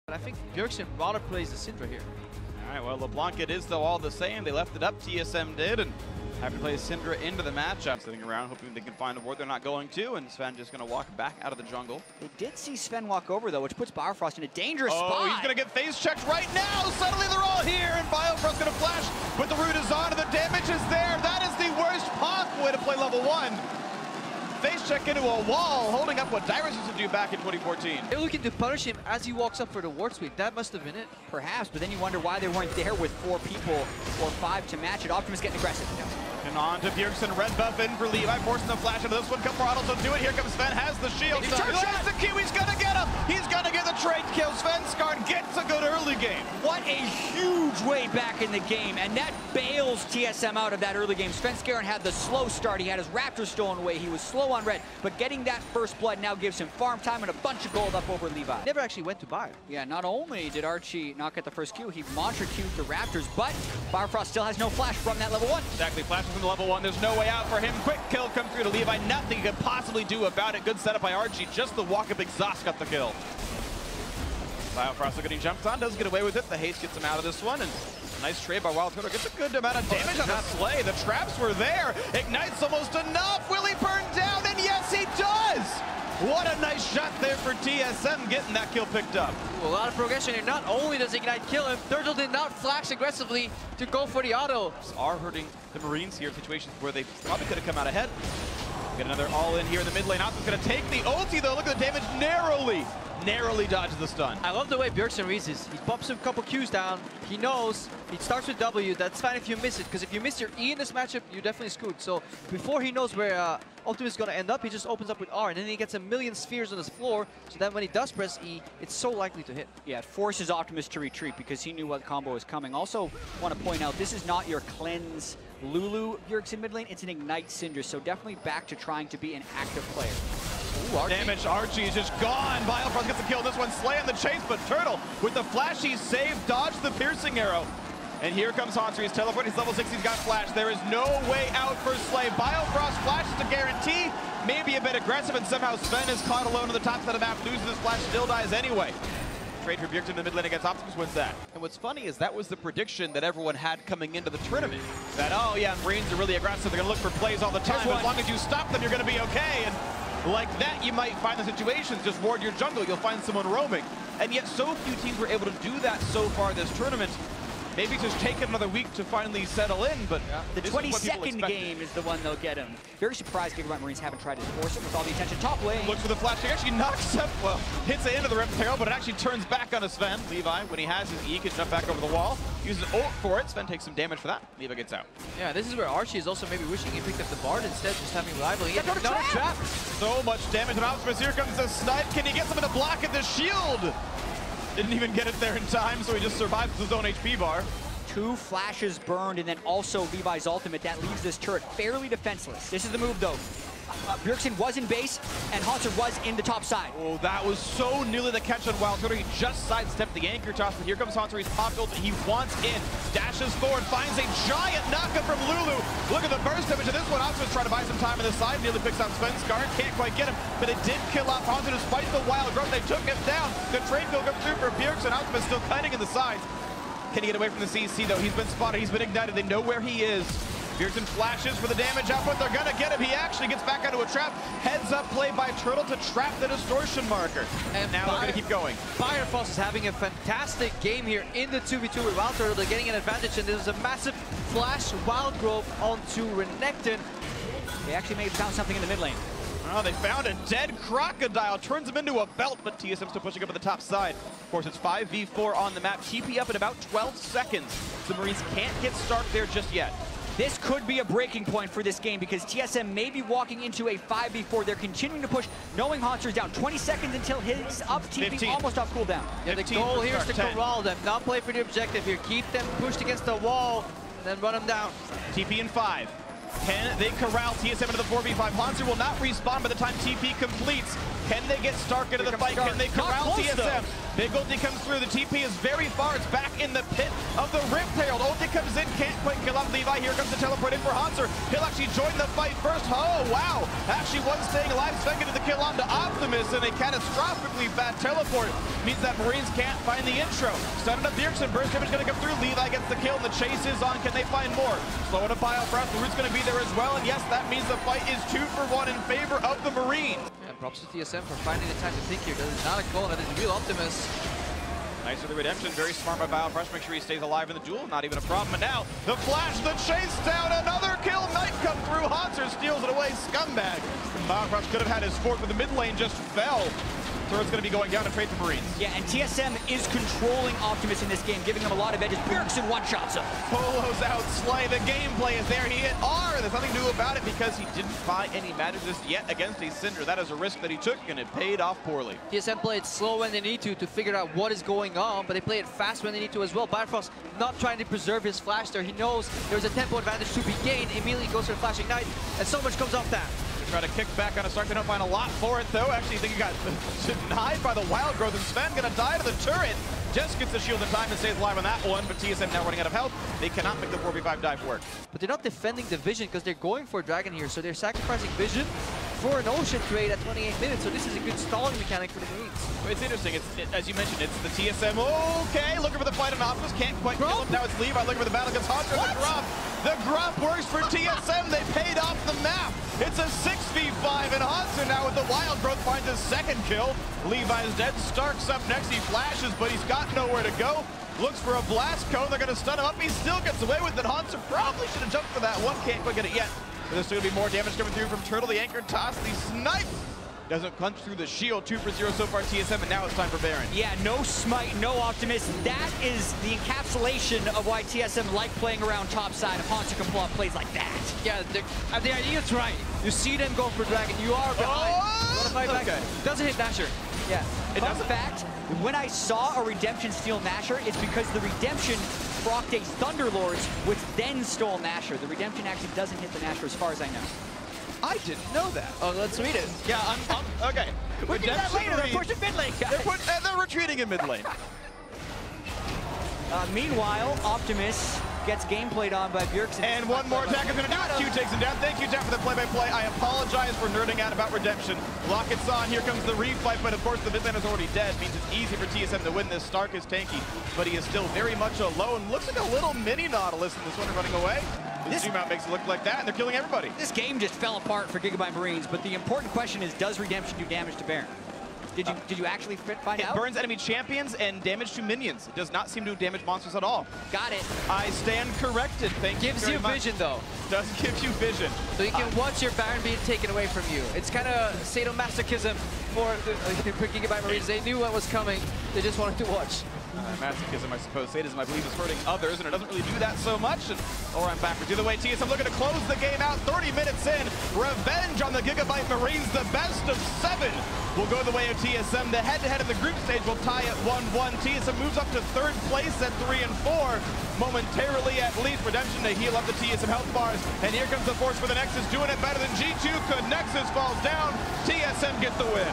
But I think BJERGSEN rather plays the Syndra here. All right, well, LeBlanc it is, though, all the same. They left it up, TSM did, and have to play Syndra into the matchup. Sitting around hoping they can find a ward. They're not going to, and Sven just going to walk back out of the jungle. They did see Sven walk over, though, which puts BIOFROST in a dangerous spot. Oh, he's going to get phase checked right now. Suddenly they're all here, and BIOFROST going to flash, but the root is on, and the damage is there. That is the worst possible way to play level 1. Face check into a wall, holding up what Dyrus used to do back in 2014. They're looking to punish him as he walks up for the ward sweep. That must have been it. Perhaps, but then you wonder why they weren't there with 4 people or 5 to match it. OPTIMUS getting aggressive. No. And on to BJERGSEN, red buff in for LEVI, forcing the flash into this one. Come Throttle, so do it. Here comes Sven, has the shield. He's the Q, he's gonna get him. He's gonna get the trade kill. SVENSKEREN gets a good early game. What a huge way back in the game, and that bails TSM out of that early game. SVENSKEREN had the slow start. He had his Raptors stolen away. He was slow on red, but getting that first blood now gives him farm time and a bunch of gold up over LEVI. Never actually went to buy. Yeah, not only did Archie not get the first Q, he monster Q'd the Raptors, but BIOFROST still has no flash from that level 1. Exactly, flashes from the level 1. There's no way out for him. Quick kill comes through to LEVI. Nothing he could possibly do about it. Good setup by Archie. Just the walk-up exhaust got the kill. BIOFROST getting jumped on, does get away with it. The haste gets him out of this one, and a nice trade by WILDTURTLE. Gets a good amount of damage on the Slay. The traps were there. Ignite's almost enough. Will he burn down? And yes, he does! What a nice shot there for TSM, getting that kill picked up. Ooh, a lot of progression here. Not only does Ignite kill him, Turtle did not flash aggressively to go for the auto. Are hurting the Marines here in situations where they probably could have come out ahead. Get another all-in here in the mid lane. OPTIMUS going to take the ulti, though. Look at the damage. Narrowly dodges the stun. I love the way BJERGSEN reads this. He pops a couple Qs down. He knows. He starts with W. That's fine if you miss it, because if you miss your E in this matchup, you're definitely screwed. So before he knows where OPTIMUS is going to end up, he just opens up with R, and then he gets a million spheres on his floor, so that when he does press E, it's so likely to hit. Yeah, it forces OPTIMUS to retreat because he knew what combo was coming. Also, want to point out, this is not your cleanse Lulu BJERGSEN mid lane, it's an Ignite Syndra, so definitely back to trying to be an active player. Ooh, Archie. Damage, Archie is just gone. BIOFROST gets the kill. This one, Slay on the chase, but Turtle with the flashy save, dodged the piercing arrow. And here comes HAUNTZER. He's teleporting. He's level 6. He's got flash. There is no way out for Slay. BIOFROST flashes to guarantee. Maybe a bit aggressive, and somehow Sven is caught alone on the top side of the map. Loses his flash, still dies anyway. Trade for BJERGSEN in the mid lane against OPTIMUS, wins that. And what's funny is that was the prediction that everyone had coming into the tournament. That, oh yeah, Marines are really aggressive. They're going to look for plays all the time. As long as you stop them, you're going to be okay. And like that, you might find the situations. Just ward your jungle. You'll find someone roaming. And yet so few teams were able to do that so far this tournament. Maybe it's just taken another week to finally settle in, but the 22nd game is the one they'll get him. Very surprised GIGABYTE Marines haven't tried to force it with all the attention. Top lane. Looks for the flash. He actually knocks up, well, hits it into the reptile, but it actually turns back on a Sven. LEVI, when he has his E, can jump back over the wall. Uses ult for it. Sven takes some damage for that. LEVI gets out. Yeah, this is where Archie is also maybe wishing he picked up the Bard instead, just having rival. He had another trap. So much damage on OPTIMUS. Here comes the snipe. Can he get something to block at the shield? Didn't even get it there in time, so he just survives his own HP bar. 2 flashes burned, and then also Levi's ultimate. That leaves this turret fairly defenseless. This is the move, though. BJERGSEN was in base, and HAUNTZER was in the top side. Oh, that was so nearly the catch on WILDTURTLE. He just sidestepped the anchor toss, but here comes HAUNTZER. He's popped ult. He wants in. Dashes forward, finds a giant knockup from Lulu. Look at the burst damage of this one. OPTIMUS trying to buy some time on the side. Nearly picks out SVENSKEREN. Can't quite get him, but it did kill off HAUNTZER despite the wild growth. They took him down. The trade kill comes through for BJERGSEN. OPTIMUS still cutting in the sides. Can he get away from the CC, though? He's been spotted. He's been ignited. They know where he is. BJERGSEN flashes for the damage output. They're going to get him. He actually gets back into a trap. Heads up play by Turtle to trap the distortion marker. And now they're going to keep going. BIOFROST is having a fantastic game here in the 2v2 with WILDTURTLE. They're getting an advantage, and there's a massive flash wild growth onto Renekton. They actually may have found something in the mid lane. Oh, they found a dead crocodile. Turns him into a belt, but TSM still pushing up at the top side. Of course, it's 5v4 on the map. TP up in about 12 seconds. The Marines can't get Stark there just yet. This could be a breaking point for this game because TSM may be walking into a 5v4. They're continuing to push, knowing HAUNTZER's down. 20 seconds until his up TP 15. Almost off cooldown. Yeah, the goal here is to corral them, not play for the objective here. Keep them pushed against the wall, then run them down. TP in 5, Can they corral TSM into the 4v5? HAUNTZER will not respawn by the time TP completes. Can they get Stark into the fight? Stark. Can they corral Not close, TSM? though. Big ulti comes through. The TP is very far. It's back in the pit of the Rift Herald. Ulti comes in, can't quite kill off LEVI. Here comes the teleport in for HAUNTZER. He'll actually join the fight first. Oh, wow. Actually, one staying alive. Sven getting the kill onto OPTIMUS, and a catastrophically bad teleport means that Marines can't find the intro. Stun into BJERGSEN. Burst damage going to come through. LEVI gets the kill, and the chase is on. Can they find more? Slow into BIOFROST. The root's going to be there as well, and yes, that means the fight is 2 for 1 in favor of the Marines. And props to TSM for finding the time to think here. That is not a goal, that is real OPTIMUS. Nice for the redemption. Very smart by BIOFROST. Make sure he stays alive in the duel. Not even a problem. And now, the flash, the chase down. Another kill. Knight come through. HAUNTZER steals it away. Scumbag. BIOFROST could have had his fort, but the mid lane just fell. Turret's going to be going down to trade for Marines. Yeah, and TSM is controlling OPTIMUS in this game, giving them a lot of edges. BJERGSEN one-shots him. Polo's out. Slay. The gameplay is there. He hit R. There's nothing new about it because he didn't buy any magic just yet against a Syndra. That is a risk that he took, and it paid off poorly. TSM played slow when they need to figure out what is going on, but they play it fast when they need to as well. BIOFROST not trying to preserve his flash there. He knows there's a tempo advantage to be gained. Immediately goes for the flashing knight, and so much comes off that. Try to kick back on a Stark. They don't find a lot for it, though. Actually, I think he got denied by the wild growth, and Sven gonna die to the turret. Just gets the shield in time and stays alive on that one, but TSM now running out of health. They cannot make the 4v5 dive work. But they're not defending the vision because they're going for a dragon here, so they're sacrificing vision for an ocean trade at 28 minutes, so this is a good stalling mechanic for the Marines. It's interesting. As you mentioned, it's the TSM. Okay, looking for the fight on OPTIMUS. Can't quite kill him. Now it's LEVI looking for the battle against HAUNTZER. The grump. The grump works for TSM. They paid off the map. It's a 6v5, and HAUNTZER now with the wild growth finds his second kill. LEVI's dead. Stark's up next. He flashes, but he's got nowhere to go. Looks for a blast cone. They're going to stun him up. He still gets away with it. HAUNTZER probably should have jumped for that one. Can't quite get it yet. But there's still going to be more damage coming through from Turtle. The anchor toss. The snipe doesn't punch through the shield. 2 for 0 so far TSM, and now it's time for Baron. Yeah, no smite, no OPTIMUS. That is the encapsulation of why TSM like playing around topside if HAUNTZER can pull off plays like that. Yeah, the idea is right. You see them go for dragon, you are behind. You want to fight back. Okay. Doesn't hit Dasher. Yeah. Fun fact, when I saw a Redemption steal Nasher, it's because the Redemption procced a Thunderlords, which then stole Nasher. The Redemption actually doesn't hit the Nasher as far as I know. I didn't know that. Oh, let's read it. Yeah, I'm okay. We'll do that later. They're pushing mid lane, guys. They're retreating in mid lane. Meanwhile, OPTIMUS gets game played on by BJERGSEN. And one more attack is going to do it. Q takes him down. Thank you, Jack, for the play-by-play. I apologize for nerding out about redemption. Locket's on. Here comes the refight, but of course the mid laner is already dead. Means it's easy for TSM to win this. Stark is tanky, but he is still very much alone. Looks like a little mini Nautilus in this one running away. The zoom out makes it look like that, and they're killing everybody. This game just fell apart for GIGABYTE Marines, but the important question is, does redemption do damage to Baron? Did you actually find out? It burns enemy champions and damage to minions. It does not seem to damage monsters at all. Got it. I stand corrected. Thank you Gives you vision, though. Does give you vision. So you can watch your Baron being taken away from you. It's kind of sadomasochism for GIGABYTE Marines. They knew what was coming. They just wanted to watch. Masochism, I suppose. Sadism, I believe, is hurting others, and it doesn't really do that so much. Or I'm backwards. Either way, TSM looking to close the game out. 30 minutes in. Revenge on the GIGABYTE Marines. The best of 7 will go the way of TSM. The head-to-head in the group stage will tie at 1-1. TSM moves up to 3rd place at 3 and 4. Momentarily, at least, redemption to heal up the TSM health bars. And here comes the force for the Nexus, doing it better than G2 could. Nexus falls down. TSM gets the win.